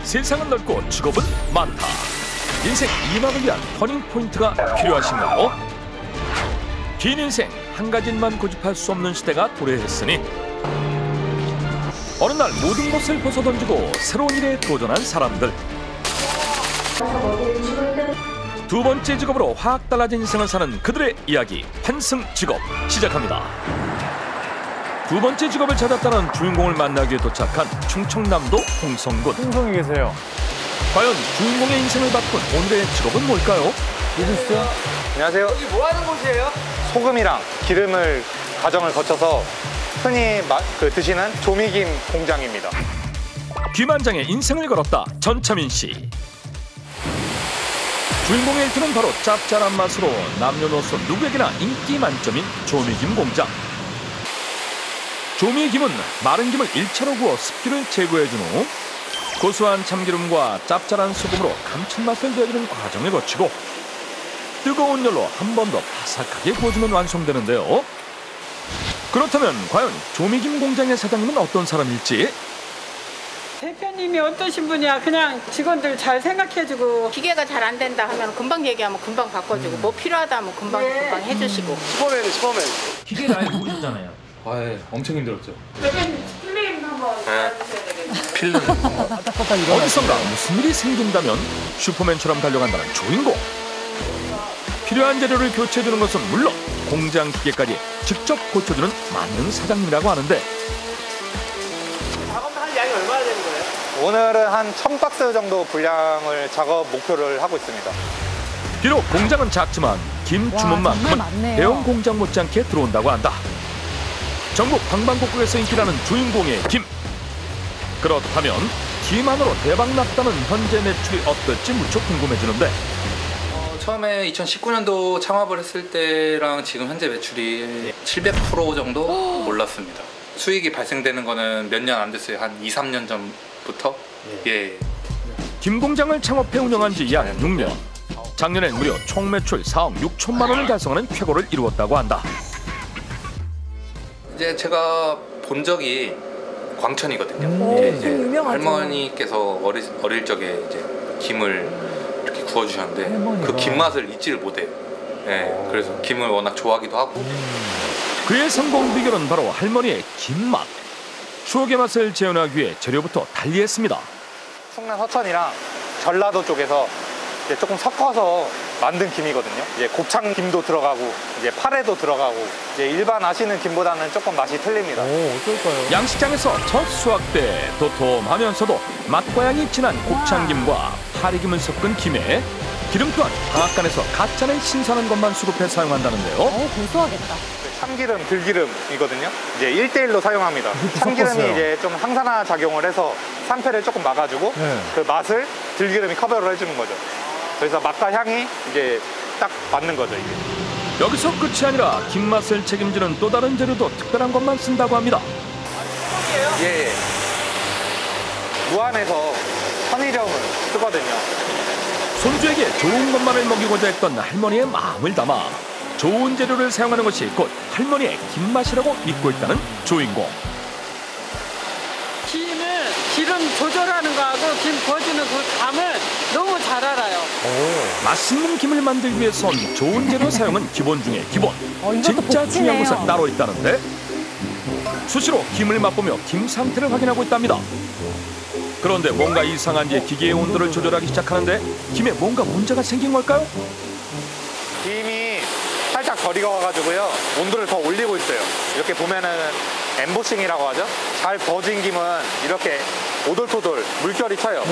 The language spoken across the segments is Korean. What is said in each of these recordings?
세상은 넓고 직업은 많다. 인생 2막을 위한 터닝포인트가 필요하신가요? 긴 인생 한 가지만 고집할 수 없는 시대가 도래했으니 어느 날 모든 것을 벗어던지고 새로운 일에 도전한 사람들. 두 번째 직업으로 확 달라진 인생을 사는 그들의 이야기, 환승 직업 시작합니다. 두 번째 직업을 찾았다는 주인공을 만나기 위해 도착한 충청남도 홍성군. 홍성에 계세요. 과연 주인공의 인생을 바꾼 오늘의 직업은 뭘까요? 누구시죠? 안녕하세요. 여기 뭐 하는 곳이에요? 소금이랑 기름을 과정을 거쳐서 흔히 드시는 조미김 공장입니다. 귀만장의 인생을 걸었다. 전차민 씨. 주인공의 일투는 바로 짭짤한 맛으로 남녀노소 누구에게나 인기 만점인 조미김 공장. 조미김은 마른 김을 1차로 구워 습기를 제거해준 후 고소한 참기름과 짭짤한 소금으로 감칠맛을 내주는 과정을 거치고 뜨거운 열로 한 번 더 바삭하게 구워주면 완성되는데요. 그렇다면 과연 조미김 공장의 사장님은 어떤 사람일지? 대표님이 어떠신 분이야? 그냥 직원들 잘 생각해주고. 기계가 잘 안 된다 하면 금방 얘기하면 금방 바꿔주고 뭐 필요하다 하면 금방 해주시고. 슈퍼맨. 기계를 아예 모르셨잖아요. 아, 엄청 힘들었죠. 대표님 필름 한번 알려주셔야 되겠네요. 필름. 어디선가 무슨 일이 생긴다면 슈퍼맨처럼 달려간다는 주인공. 필요한 재료를 교체해주는 것은 물론 공장 기계까지 직접 고쳐주는 만능 사장님이라고 하는데 작업할 양이 얼마나 되는 거예요? 오늘은 한 1000박스 정도 분량을 작업 목표를 하고 있습니다. 비록 공장은 작지만 김 주문만큼은 대형 공장 못지않게 들어온다고 한다. 전국 방방곡곡에서 인기라는 주인공의 김. 그렇다면 김만으로 대박 났다는 현재 매출이 어떨지 무척 궁금해지는데 처음에 2019년도 창업을 했을 때랑 지금 현재 매출이 700% 정도 올랐습니다. 수익이 발생되는 거는 몇 년 안 됐어요. 한 2, 3년 전부터. 예. 김 공장을 창업해 운영한 지 약 6년. 작년엔 무려 총 매출 4억 6천만 원을 달성하는 쾌거를 이루었다고 한다. 이제 제가 본 적이 광천이거든요. 이제 할머니께서 어릴 적에 이제 김을 이렇게 구워주셨는데 그 김 맛을 잊지를 못해요. 네, 그래서 김을 워낙 좋아하기도 하고. 그의 성공 비결은 바로 할머니의 김맛. 추억의 맛을 재현하기 위해 재료부터 달리했습니다. 충남 서천이랑 전라도 쪽에서 이제 조금 섞어서 만든 김이거든요. 이제 곱창 김도 들어가고 이제 파래도 들어가고 이제 일반 아시는 김보다는 조금 맛이 틀립니다. 어떨까요? 양식장에서 첫 수확 때 도톰하면서도 맛과 향이 진한 곱창김과 파래김을 섞은 김에 기름 또한 방앗간에서 갓 짜낸 신선한 것만 수급해 사용한다는데요. 고소하겠다. 참기름, 들기름이거든요. 이제 1대1로 사용합니다. 참기름이 섞었어요. 이제 좀 항산화 작용을 해서 산패를 조금 막아주고 네. 그 맛을 들기름이 커버를 해주는 거죠. 그래서 맛과 향이 이제 딱 맞는 거죠, 이게. 여기서 끝이 아니라 김맛을 책임지는 또 다른 재료도 특별한 것만 쓴다고 합니다. 예. 무안에서 천일염을 쓰거든요. 손주에게 좋은 것만을 먹이고자 했던 할머니의 마음을 담아 좋은 재료를 사용하는 것이 곧 할머니의 김맛이라고 믿고 있다는 주인공. 김을 기름 조절하는 거하고 김 구워주는 그 감을 너무 잘 알아요. 맛있는 김을 만들기 위해선 좋은 재료 사용은 기본 중에 기본. 진짜 중요한 것은 따로 있다는데 수시로 김을 맛보며 김 상태를 확인하고 있답니다. 그런데 뭔가 이상한지 기계의 온도를 조절하기 시작하는데 김에 뭔가 문제가 생긴 걸까요? 김이 살짝 덜 익어가지고요. 온도를 더 올리고 있어요. 이렇게 보면은 엠보싱이라고 하죠. 잘 버진 김은 이렇게 오돌토돌 물결이 쳐요.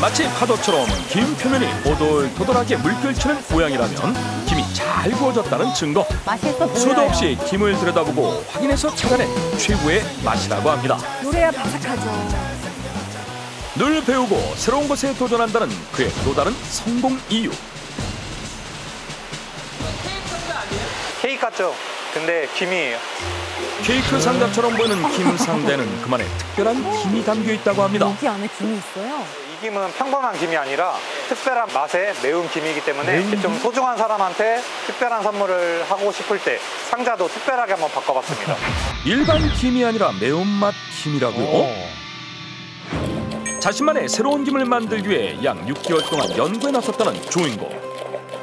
마치 파도처럼 김 표면이 오돌토돌하게 물결치는 모양이라면 김이 잘 구워졌다는 증거. 맛있어 보여요. 수도 없이 김을 들여다보고 확인해서 찾아낸 최고의 맛이라고 합니다. 노래야 바삭하죠. 늘 배우고 새로운 것에 도전한다는 그의 또 다른 성공 이유. 케이크 같죠? 근데 김이에요. 케이크 상자처럼 보이는 김 상자에는 그만의 특별한 김이 담겨 있다고 합니다. 여기 안에 김이 있어요? 이 김은 평범한 김이 아니라 특별한 맛의 매운 김이기 때문에 좀 소중한 사람한테 특별한 선물을 하고 싶을 때 상자도 특별하게 한번 바꿔봤습니다. 일반 김이 아니라 매운맛 김이라고요? 자신만의 새로운 김을 만들기 위해 약 6개월 동안 연구에 나섰다는 주인공.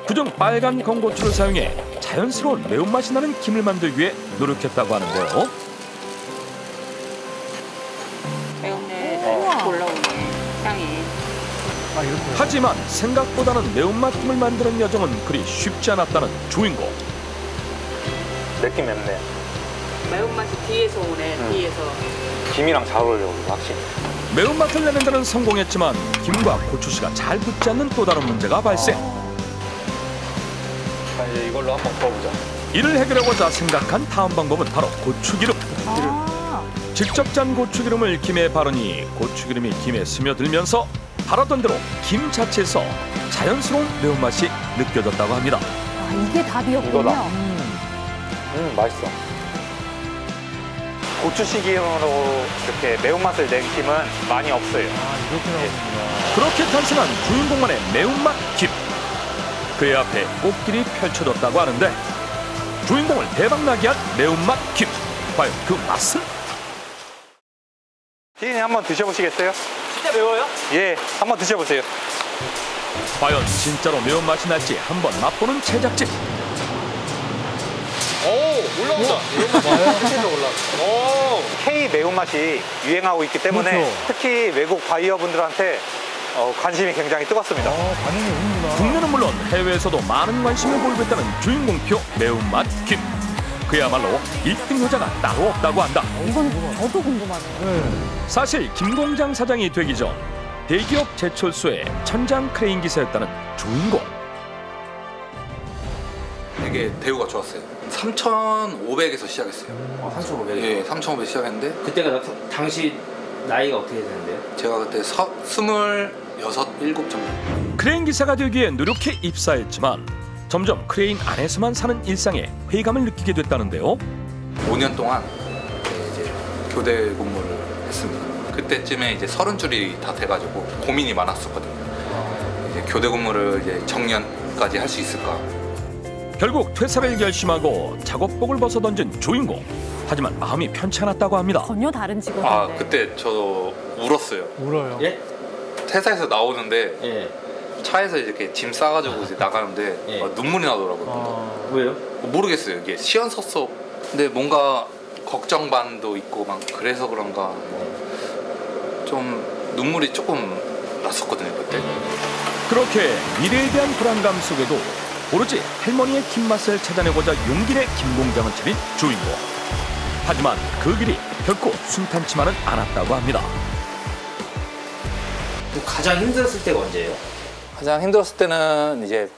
그중 빨간 건고추를 사용해 자연스러운 매운맛이 나는 김을 만들기 위해 노력했다고 하는데요. 매운내 올라오네 향이. 아, 이렇게. 하지만 생각보다는 매운맛 김을 만드는 여정은 그리 쉽지 않았다는 주인공. 느낌 맵네. 매운맛이 뒤에서 오네. 뒤에서. 김이랑 잘 어울려, 확실히. 매운맛을 내는 데는 성공했지만 김과 고추씨가 잘 붙지 않는 또 다른 문제가 발생. 자, 이제 이걸로 한번 구워보자. 이를 해결하고자 생각한 다음 방법은 바로 고추기름. 아, 직접 짠 고추기름을 김에 바르니 고추기름이 김에 스며들면서 바라던 대로 김 자체에서 자연스러운 매운맛이 느껴졌다고 합니다. 아, 이게 답이었군요. 이거다. 맛있어. 고추씨김으로 이렇게 매운맛을 낸 김은 많이 없어요. 아, 이렇게 나오는구나. 그렇게 탄생한 주인공만의 매운맛 김. 그의 앞에 꽃길이 펼쳐졌다고 하는데 주인공을 대박나게 한 매운맛 김. 과연 그 맛은? 피디님 한번 드셔보시겠어요? 진짜 매워요? 예, 한번 드셔보세요. 과연 진짜로 매운맛이 날지 한번 맛보는 제작진. 오, 올라온다. 이런 올라. 오. K 매운맛이 유행하고 있기 때문에 그렇죠. 특히 외국 바이어분들한테 관심이 굉장히 뜨겁습니다. 반응이 오는구나. 국내는 물론 해외에서도 많은 관심을 보이고 있다는 주인공표 매운맛 김. 그야말로 1등 효자가 따로 없다고 한다. 이건 저도 궁금하네요. 네. 사실 김 공장 사장이 되기 전 대기업 제철소의 천장 크레인 기사였다는 주인공. 되게 대우가 좋았어요. 3,500에서 시작했어요. 3,500. 예, 3,500 시작했는데 그때가 당시 나이가 어떻게 되는데요? 제가 그때 26, 7 정도. 크레인 기사가 되기 위해 노력해 입사했지만 점점 크레인 안에서만 사는 일상에 회의감을 느끼게 됐다는데요. 5년 동안 이제 교대 근무를 했습니다. 그때쯤에 이제 30줄이 다 돼가지고 고민이 많았었거든요. 이제 교대 근무를 이제 정년까지 할 수 있을까? 결국 퇴사를 결심하고 작업복을 벗어 던진 주인공. 하지만 마음이 편치 않았다고 합니다. 전혀 다른 직업인데. 아 그때 저 울었어요. 울어요. 예? 퇴사해서 나오는데 예. 차에서 이렇게 짐 싸가지고 이제 나가는데 예. 눈물이 나더라고요. 왜요? 모르겠어요. 이게 시원섭섭. 근데 뭔가 걱정 반도 있고 막 그래서 그런가 좀 눈물이 조금 났었거든요 그때. 그렇게 미래에 대한 불안감 속에도 오로지 할머니의 김맛을 찾아내고자 용기 내 김공장을 차린 주인공. 하지만 그 길이 결코 순탄치만은 않았다고 합니다. 가장 힘들었을 때가 언제예요? 가장 힘들었을 때는 이제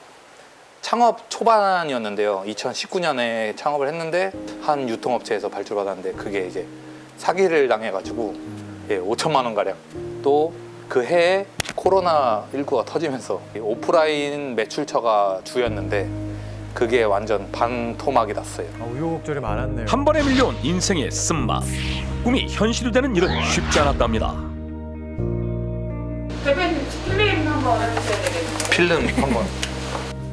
창업 초반이었는데요. 2019년에 창업을 했는데 한 유통업체에서 발주받았는데 그게 이제 사기를 당해가지고 5천만 원 가량. 또 그 해에 코로나19가 터지면서 오프라인 매출처가 주였는데 그게 완전 반토막이 났어요. 아, 우여곡절이 많았네요. 한 번에 밀려온 인생의 쓴맛. 꿈이 현실이 되는 일은 쉽지 않았답니다. 대표님 필름 한번 해주셔야 되겠네요. 필름 한번.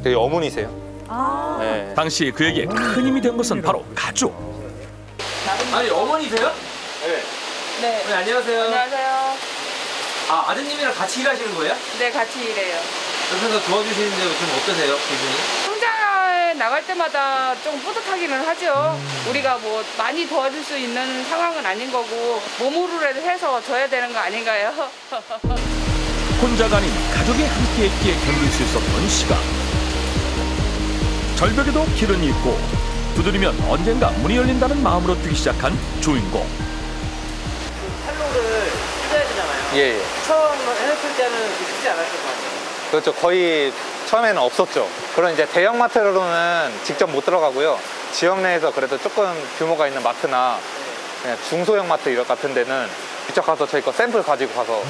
되게 어머니세요? 아, 네. 당시 그에게 큰 힘이 된 것은 바로 가족. 아니 어머니세요? 네. 네, 안녕하세요. 안녕하세요. 아 아드님이랑 같이 일하시는 거예요? 네, 같이 일해요. 옆에서 도와주시는데 좀 어떠세요 기분이? 성장에 나갈 때마다 좀 뿌듯하기는 하죠. 우리가 뭐 많이 도와줄 수 있는 상황은 아닌 거고 몸으로라도 해서 줘야 되는 거 아닌가요? 혼자가 아닌 가족이 함께했기에 견딜 수 있었던 시간. 절벽에도 길은 있고 두드리면 언젠가 문이 열린다는 마음으로 뛰기 시작한 주인공. 탈로를 뜯어야 되잖아요. 예. 처음 해냈을 때는 쉽지 않았을 것 같아요. 그렇죠. 거의 처음에는 없었죠. 그런 이제 대형 마트로는 직접 못 들어가고요. 지역 내에서 그래도 조금 규모가 있는 마트나 그냥 중소형 마트 이런 같은 데는 직접 가서 저희 거 샘플 가지고 가서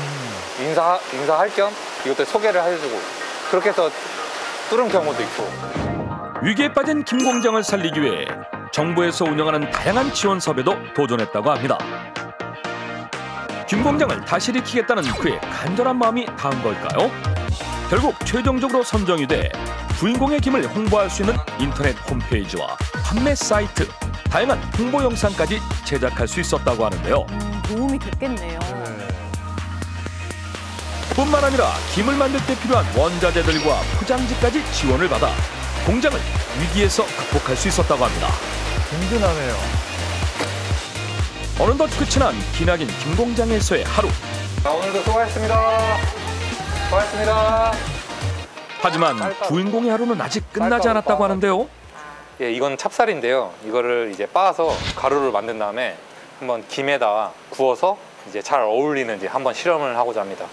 인사할 겸 이것들 소개를 해주고 그렇게 해서 뚫은 경우도 있고. 위기에 빠진 김 공장을 살리기 위해 정부에서 운영하는 다양한 지원 사업에도 도전했다고 합니다. 김 공장을 다시 일으키겠다는 그의 간절한 마음이 닿은 걸까요? 결국 최종적으로 선정이 돼 주인공의 김을 홍보할 수 있는 인터넷 홈페이지와 판매 사이트, 다양한 홍보 영상까지 제작할 수 있었다고 하는데요. 도움이 됐겠네요. 뿐만 아니라 김을 만들 때 필요한 원자재들과 포장지까지 지원을 받아 공장을 위기에서 극복할 수 있었다고 합니다. 든든하네요. 어느덧 끝이 난 기나긴 김 공장에서의 하루. 자, 오늘도 수고하셨습니다. 수고하셨습니다. 하지만 주인공의 하루는 아직 끝나지 않았다고 하는데요. 예, 이건 찹쌀인데요. 이거를 이제 빻아서 가루를 만든 다음에 한번 김에다 구워서 이제 잘 어울리는지 한번 실험을 하고자 합니다.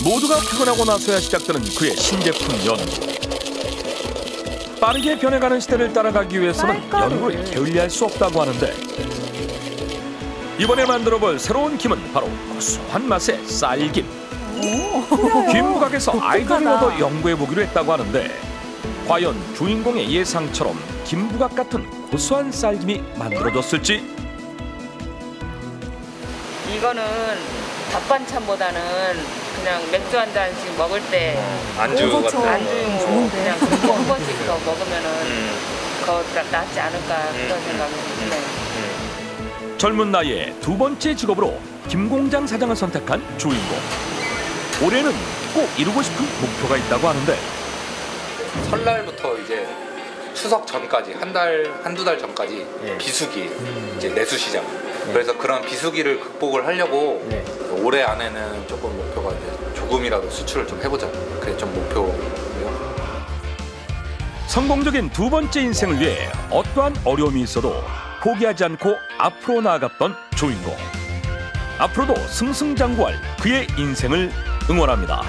모두가 퇴근하고 나서야 시작되는 그의 신제품 연구. 빠르게 변해가는 시대를 따라가기 위해서는 연구를 게을리할 수 없다고 하는데 이번에 만들어볼 새로운 김은 바로 고소한 맛의 쌀김. 김부각에서 아이디어를 얻어 연구해보기로 했다고 하는데 과연 주인공의 예상처럼 김부각 같은 고소한 쌀김이 만들어졌을지. 이거는 밥반찬보다는 그냥 맥주 한 잔씩 먹을 때 안주 같은 거. 안주용으로 그냥 한 번씩 더 먹으면은 더 낫지 않을까 그런 생각이 드네요. 젊은 나이에 두 번째 직업으로 김공장 사장을 선택한 주인공. 올해는 꼭 이루고 싶은 목표가 있다고 하는데 설날부터 이제 추석 전까지 한두 달 전까지 비수기 이제 내수시장. 그래서 그런 비수기를 극복을 하려고 올해 안에는 조금 목표가 이제 조금이라도 수출을 좀 해보자. 그게 좀 목표고요. 성공적인 두 번째 인생을 위해 어떠한 어려움이 있어도 포기하지 않고 앞으로 나아갔던 주인공. 앞으로도 승승장구할 그의 인생을 응원합니다.